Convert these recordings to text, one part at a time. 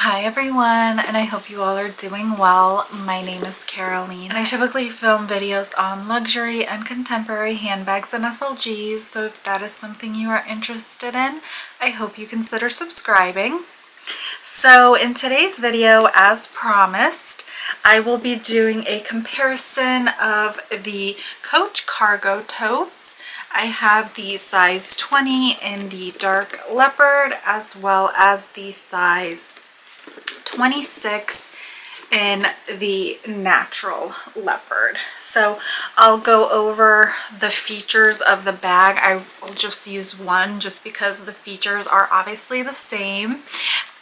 Hi everyone, and I hope you all are doing well. My name is Karolina, and I typically film videos on luxury and contemporary handbags and SLGs, so if that is something you are interested in, I hope you consider subscribing. So in today's video, as promised, I will be doing a comparison of the Coach cargo totes. I have the size 20 in the dark leopard as well as the size 26 in the natural leopard. So I'll go over the features of the bag. I will just use one just because the features are obviously the same.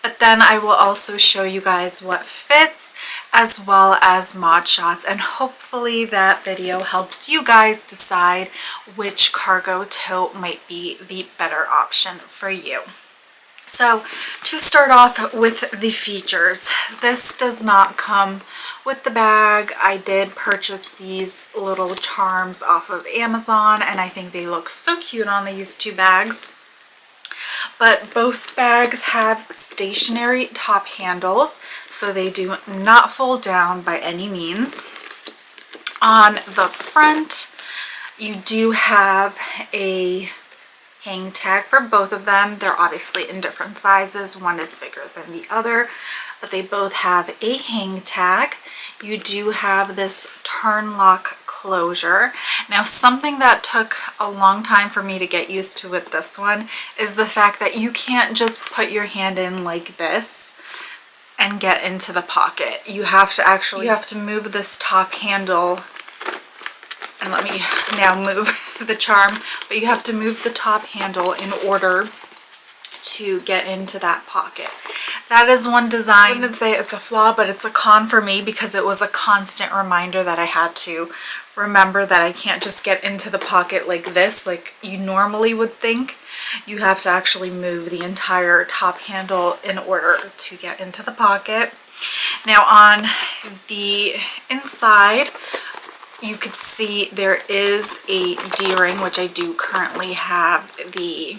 But then I will also show you guys what fits as well as mod shots, and hopefully that video helps you guys decide which cargo tote might be the better option for you. So to start off with the features, this does not come with the bag. I did purchase these little charms off of Amazon and I think they look so cute on these two bags. But both bags have stationary top handles, so they do not fold down by any means. On the front, you do have a hang tag for both of them. They're obviously in different sizes. One is bigger than the other, but they both have a hang tag. You do have this turn lock closure. Now, something that took a long time for me to get used to with this one is the fact that you can't just put your hand in like this and get into the pocket. You have to move this top handle, and let me now move the charm, but you have to move the top handle in order to get into that pocket. That is one design. I wouldn't say it's a flaw, but it's a con for me because it was a constant reminder that I had to remember that I can't just get into the pocket like this, like you normally would think. You have to actually move the entire top handle in order to get into the pocket. Now on the inside, you could see there is a D-ring, which I do currently have the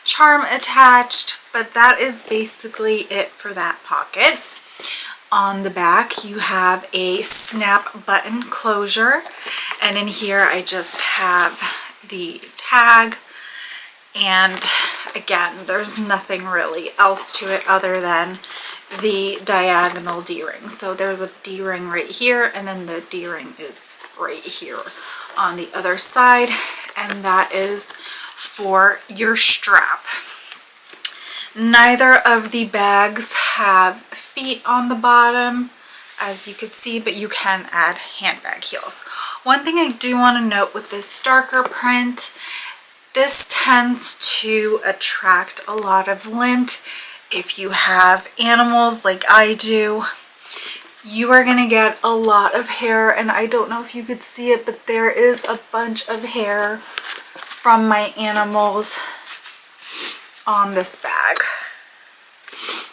charm attached, but that is basically it for that pocket. On the back, you have a snap button closure, and in here I just have the tag, and again, there's nothing really else to it other than the diagonal D-ring. So there's a D-ring right here, and then the D-ring is right here on the other side, and that is for your strap. Neither of the bags have feet on the bottom, as you could see, but you can add handbag heels. One thing I do want to note with this darker print, this tends to attract a lot of lint. If you have animals like I do, you are going to get a lot of hair, and I don't know if you could see it, but there is a bunch of hair from my animals on this bag.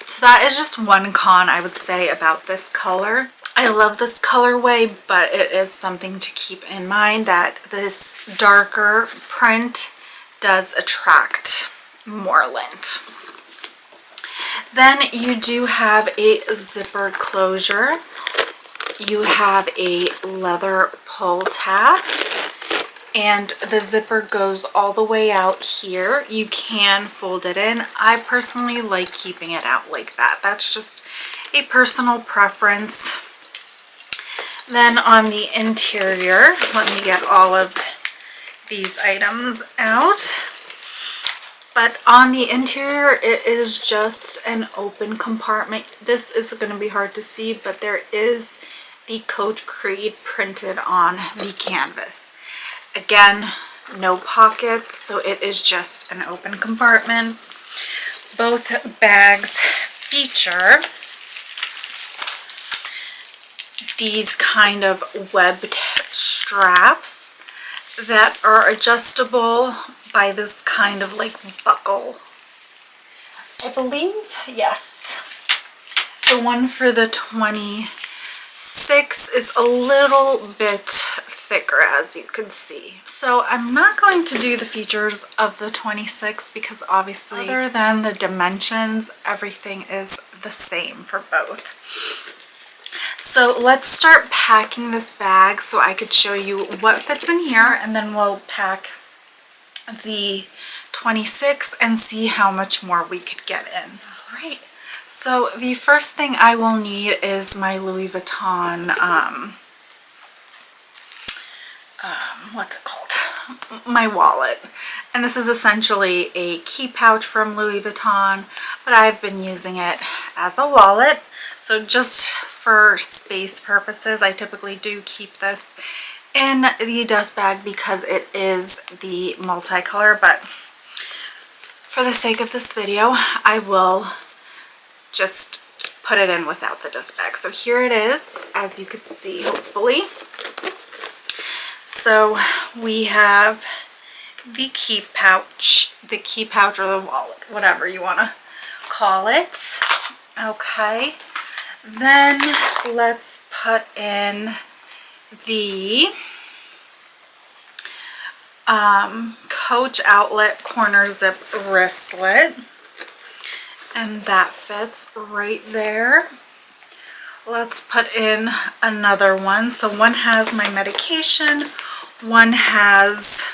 So that is just one con I would say about this color. I love this colorway, but it is something to keep in mind that this darker print does attract more lint. Then you do have a zipper closure. You have a leather pull tab, and the zipper goes all the way out here. You can fold it in. I personally like keeping it out like that. That's just a personal preference. Then on the interior, let me get all of these items out. But on the interior, it is just an open compartment. This is going to be hard to see, but there is the Coach Creed printed on the canvas. Again, no pockets, so it is just an open compartment. Both bags feature these kind of webbed straps that are adjustable by this kind of like buckle. I believe, yes. The one for the 26 26 is a little bit thicker, as you can see. So I'm not going to do the features of the 26 because obviously other than the dimensions, everything is the same for both. So let's start packing this bag so I could show you what fits in here, and then we'll pack the 26 and see how much more we could get in. All right. So the first thing I will need is my Louis Vuitton, what's it called? My wallet. And this is essentially a key pouch from Louis Vuitton, but I've been using it as a wallet. So just for space purposes, I typically do keep this in the dust bag because it is the multicolor, but for the sake of this video, I will just put it in without the dust bag. So here it is, as you could see, hopefully. So we have the key pouch or the wallet, whatever you want to call it. Okay. Then let's put in the Coach Outlet corner zip wristlet, and that fits right there. Let's put in another one. So one has my medication, one has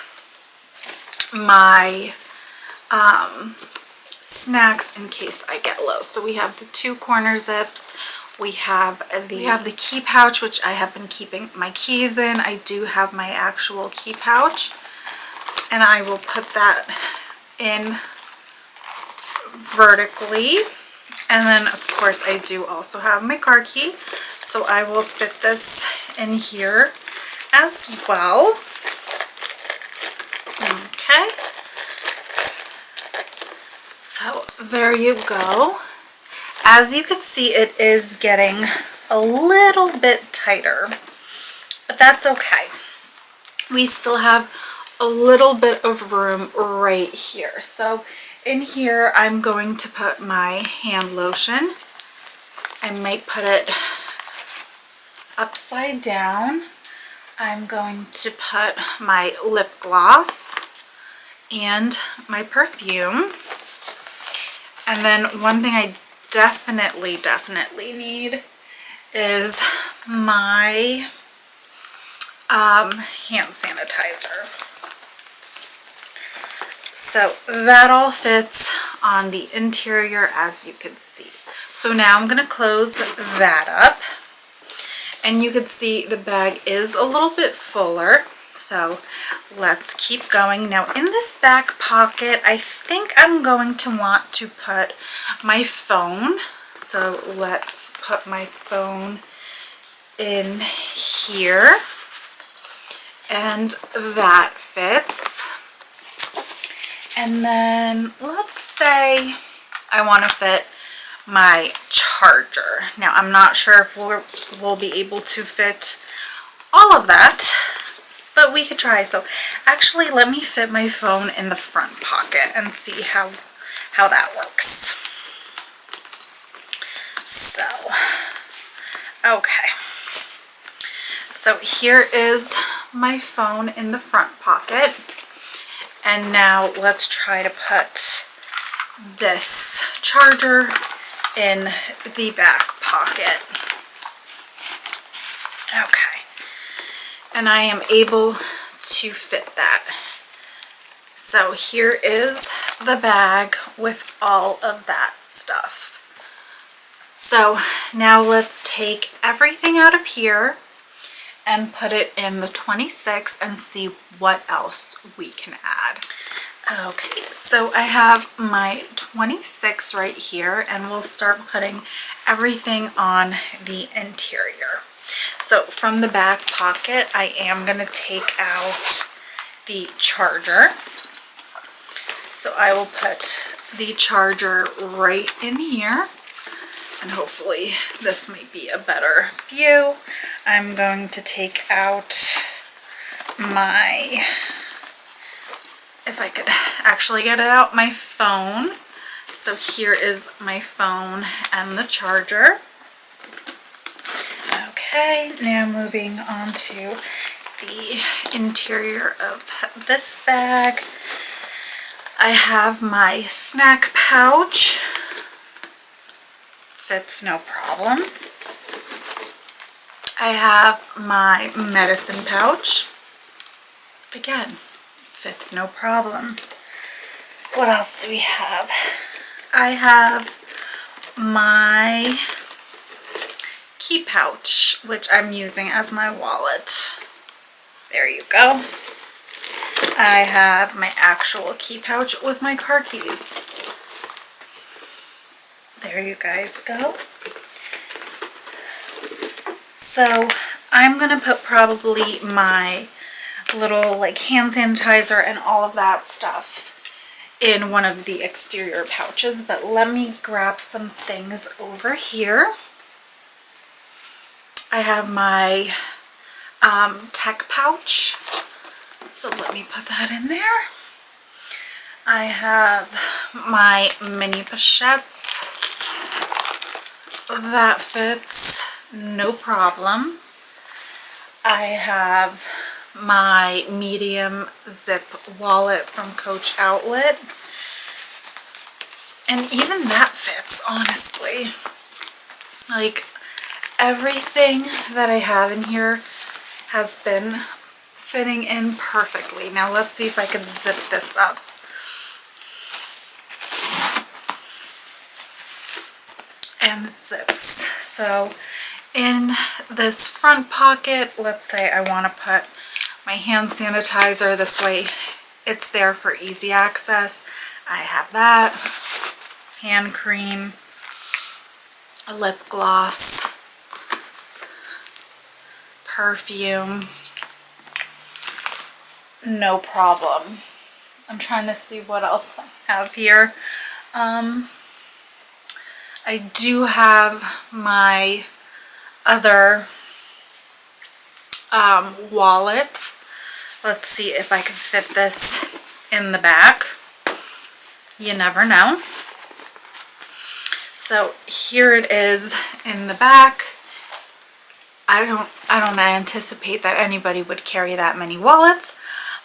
my snacks in case I get low. So we have the two corner zips. We have the key pouch, which I have been keeping my keys in. I do have my actual key pouch, and I will put that in vertically. And then of course I do also have my car key, so I will fit this in here as well. Okay, so there you go. As you can see, it is getting a little bit tighter, but that's okay. We still have a little bit of room right here. So in here, I'm going to put my hand lotion. I might put it upside down. I'm going to put my lip gloss and my perfume. And then one thing I definitely need is my hand sanitizer. So that all fits on the interior, as you can see. So now I'm going to close that up, and you can see the bag is a little bit fuller. So let's keep going. Now in this back pocket, I think I'm going to want to put my phone. So let's put my phone in here, and that fits. And then let's say I want to fit my charger. Now I'm not sure if we'll be able to fit all of that, but we could try. So actually, let me fit my phone in the front pocket and see how that works. So, okay. So here is my phone in the front pocket. And now let's try to put this charger in the back pocket. Okay. And I am able to fit that. So here is the bag with all of that stuff. So now let's take everything out of here and put it in the 26 and see what else we can add. Okay, so I have my 26 right here, and we'll start putting everything on the interior. So from the back pocket, I am going to take out the charger. So I will put the charger right in here, and hopefully this might be a better view. I'm going to take out my, if I could actually get it out, my phone. So here is my phone and the charger. Okay. Okay, now moving on to the interior of this bag. I have my snack pouch. Fits no problem. I have my medicine pouch. Again, fits no problem. What else do we have? I have my key pouch, which I'm using as my wallet. There you go. I have my actual key pouch with my car keys. There you guys go. So I'm gonna put probably my little like hand sanitizer and all of that stuff in one of the exterior pouches, but let me grab some things over here. I have my tech pouch, so let me put that in there. I have my mini pochettes. That fits no problem. I have my medium zip wallet from Coach Outlet, and even that fits, honestly. Like, everything that I have in here has been fitting in perfectly. Now let's see if I can zip this up. And it zips. So in this front pocket, let's say I want to put my hand sanitizer, this way it's there for easy access. I have that, hand cream, a lip gloss, perfume, no problem. I'm trying to see what else I have here. I do have my other wallet. Let's see if I can fit this in the back. You never know. So here it is in the back. I don't anticipate that anybody would carry that many wallets,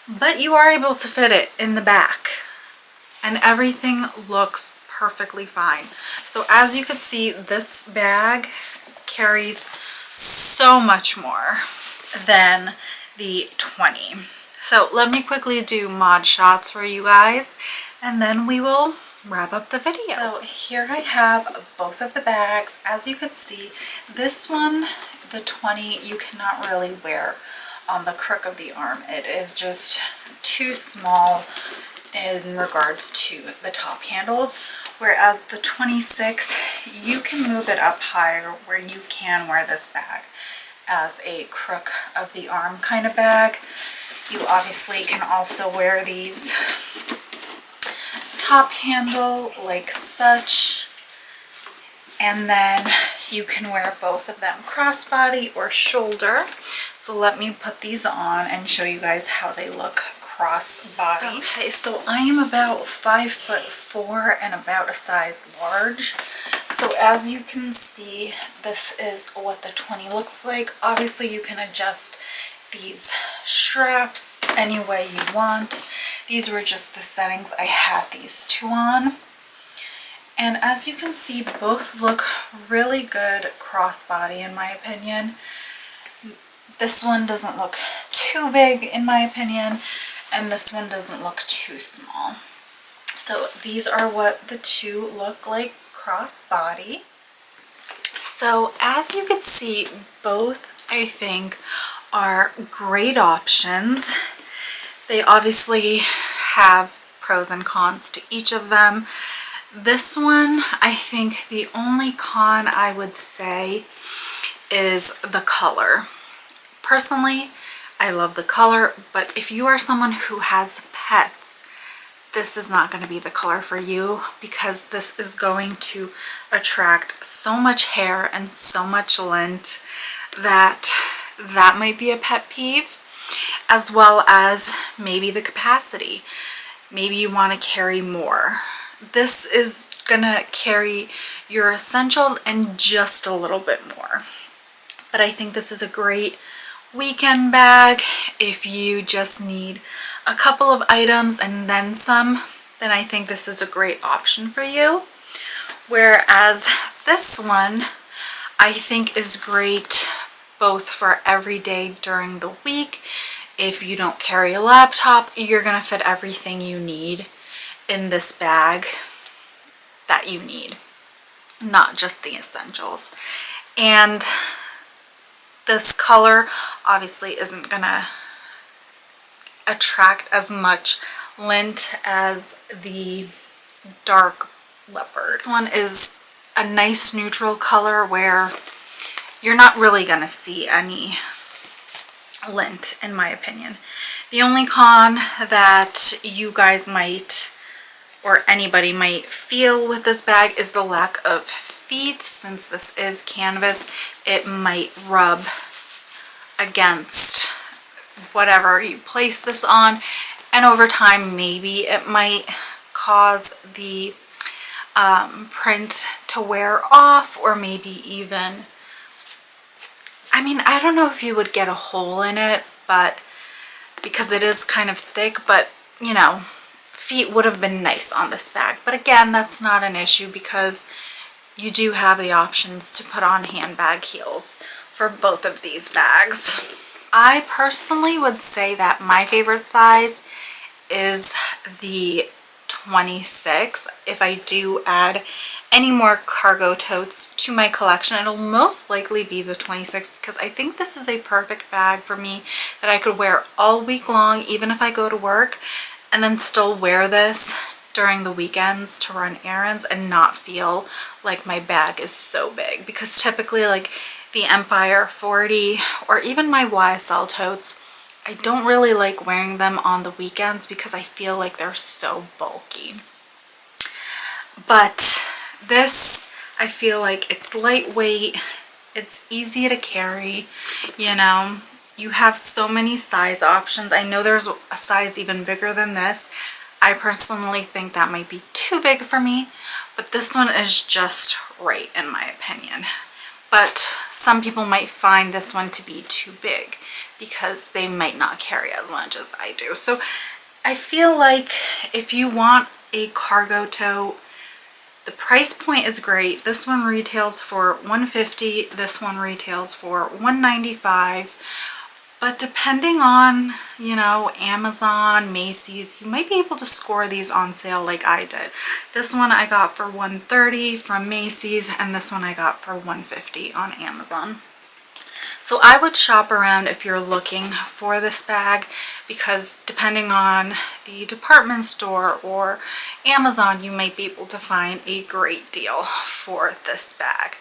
but you are able to fit it in the back, and everything looks perfectly fine. So as you can see, this bag carries so much more than the 20. So let me quickly do mod shots for you guys, and then we will wrap up the video. So here I have both of the bags. As you can see, this one, the 20, you cannot really wear on the crook of the arm. It is just too small in regards to the top handles, whereas the 26, you can move it up higher where you can wear this bag as a crook of the arm kind of bag. You obviously can also wear these top handle like such, and then you can wear both of them crossbody or shoulder. So let me put these on and show you guys how they look crossbody. Okay, so I am about 5'4" and about a size large. So as you can see, this is what the 20 looks like. Obviously you can adjust these straps any way you want. These were just the settings I had these two on. And as you can see, both look really good crossbody in my opinion. This one doesn't look too big in my opinion, and this one doesn't look too small. So these are what the two look like crossbody. So as you can see, both I think are great options. They obviously have pros and cons to each of them. This one, I think the only con I would say is the color. Personally, I love the color, but if you are someone who has pets, this is not going to be the color for you, because this is going to attract so much hair and so much lint that might be a pet peeve, as well as maybe the capacity. Maybe you want to carry more. This is gonna carry your essentials and just a little bit more. But I think this is a great weekend bag. If you just need a couple of items and then some, then I think this is a great option for you. Whereas this one I think is great both for every day during the week. If you don't carry a laptop, you're gonna fit everything you need in this bag that you need, not just the essentials. And this color obviously isn't gonna attract as much lint as the dark leopard. This one is a nice neutral color where you're not really gonna see any lint, in my opinion. The only con that you guys might, or anybody might feel with this bag, is the lack of feet. Since this is canvas, it might rub against whatever you place this on, and over time maybe it might cause the print to wear off, or maybe even, I mean, I don't know if you would get a hole in it, but because it is kind of thick, but you know, feet would have been nice on this bag. But again, that's not an issue because you do have the options to put on handbag heels for both of these bags. I personally would say that my favorite size is the 26. If I do add any more cargo totes to my collection, it'll most likely be the 26 because I think this is a perfect bag for me that I could wear all week long, even if I go to work, and then still wear this during the weekends to run errands and not feel like my bag is so big. Because typically, like the Empire 40 or even my YSL totes, I don't really like wearing them on the weekends because I feel like they're so bulky. But this, I feel like it's lightweight, it's easy to carry, you know, you have so many size options. I know there's a size even bigger than this. I personally think that might be too big for me, but this one is just right in my opinion. But some people might find this one to be too big because they might not carry as much as I do. So I feel like if you want a cargo tote, the price point is great. This one retails for $150. This one retails for $195. But depending on, you know, Amazon, Macy's, you might be able to score these on sale like I did. This one I got for $130 from Macy's, and this one I got for $150 on Amazon. So I would shop around if you're looking for this bag, because depending on the department store or Amazon, you might be able to find a great deal for this bag.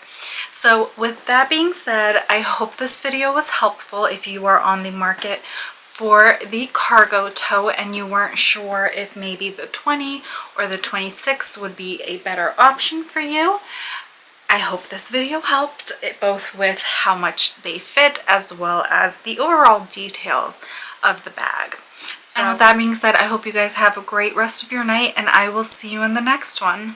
So with that being said, I hope this video was helpful if you are on the market for the cargo tote and you weren't sure if maybe the 20 or the 26 would be a better option for you. I hope this video helped, both with how much they fit as well as the overall details of the bag. So and with that being said, I hope you guys have a great rest of your night, and I will see you in the next one.